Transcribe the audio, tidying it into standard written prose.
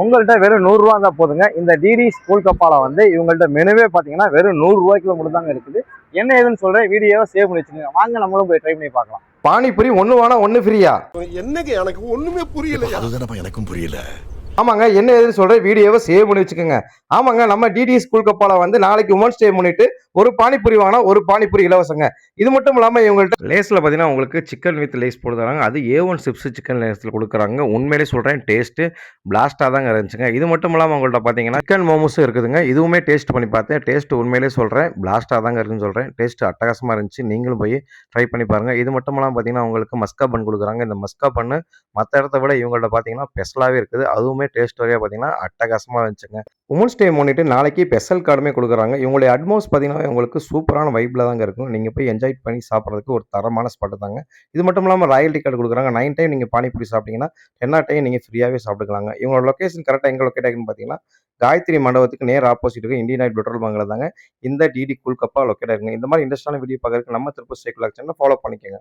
உங்கள்கிட்ட வெறும் ரூபா இருந்தால் போதுங்க. இந்த டிடி ஸ்கூல் கப்பால வந்து இவங்கள்ட்ட மெனுவே பார்த்தீங்கன்னா வெறும் ரூபாய்க்குள்ள மட்டும் தாங்க இருக்குது. என்ன ஏதுன்னு சொல்றேன், வீடியோவை சேவ் பண்ணி வச்சுக்கோங்க. வாங்க நம்மளும் போய் ட்ரை பண்ணி பார்க்கலாம். பானிபூரி ஒன்று வாங்கினா ஒன்று ஃப்ரீயா? என்னங்க எனக்கு ஒண்ணுமே புரியல. அதுதானப்பா எனக்கும் புரியல. ஆமாங்க, என்ன ஏதுன்னு சொல்றேன், வீடியோவை சேவ் பண்ணி வச்சுக்கோங்க. ஆமாங்க, நம்ம டிடி ஸ்கூல் கப்பால வந்து நாளைக்கு உமன்ஸ் டே முன்னிட்டு ஒரு பானிபூரி வாங்கினா ஒரு பானிபூரி இலவசங்க. இது மட்டும் இல்லாமல் இவங்கள்ட்ட லேஸில் பார்த்தீங்கன்னா உங்களுக்கு சிக்கன் வித் லேஸ் போட்டு தராங்க. அது A1 சிப்ஸ் சிக்கன் லேஸில் கொடுக்குறாங்க. உண்மையிலே சொல்கிறேன், டேஸ்ட்டு பிளாஸ்ட்டாக தாங்க இருந்துச்சுங்க. இது மட்டும் இல்லாமல் உங்கள்கிட்ட பார்த்தீங்கன்னா சிக்கன் மோமோஸும் இருக்குதுங்க. இதுவுமே டேஸ்ட் பண்ணி பார்த்தேன். டேஸ்ட் உண்மையிலே சொல்கிறேன், பிளாஸ்ட்டாக தாங்க இருக்குன்னு சொல்கிறேன். டேஸ்ட் அட்டகாசமாக இருந்துச்சு. நீங்களும் போய் ட்ரை பண்ணி பாருங்கள். இது மட்டும் இல்லாமல் பார்த்தீங்கன்னா உங்களுக்கு மஸ்கா பன் கொடுக்குறாங்க. இந்த மஸ்கா பன்னு மற்ற இடத்த விட இவங்கள்ட்ட பார்த்தீங்கன்னா ஸ்பெஷலாகவே இருக்குது. அதுவுமே டேஸ்ட் வரையாக பார்த்தீங்கன்னா அட்டகாசமாக இருந்துச்சுங்க. உமன்ஸ் டே முன்னிட்டு நாளைக்கு ஸ்பெஷல் கார்டுமே கொடுக்குறாங்க. இவங்களுடைய அட்மாஸ் பார்த்தீங்கன்னா உங்களுக்கு சூப்பரான வைப்பில் தாங்க இருக்கும். நீங்கள் போய் என்ஜாய் பண்ணி சாப்பிட்றதுக்கு ஒரு தரமான ஸ்பாட்டு தாங்க. இது மட்டும் இல்லாமல் ராயல்டி கார்டு கொடுக்குறாங்க. 9 டைம் நீங்கள் பானிபூரி சாப்பிட்டீங்கன்னா 10 டைம் நீங்கள் ஃப்ரீயாகவே சாப்பிட்டுக்கலாங்க. இவங்களோட லொக்கேஷன் கரெக்டாக எங்கே லொக்கேட் ஆகிருக்குன்னு பார்த்தீங்கன்னா காயத்ரி மண்டபத்துக்கு நேர் ஆப்போசிட் இருக்க இந்தியன் ஆயில் பெட்ரோல் பங்கில் தாங்க இந்த டிடி கூல் கப்பா லொக்கேட் ஆகிருக்குங்க. இந்த மாதிரி இன்ட்ரெஸ்டான வீடியோ பார்க்கறதுக்கு நம்ம திருப்பூர் சேக்குலர் சேனலை ஃபாலோ பண்ணிக்கோங்க.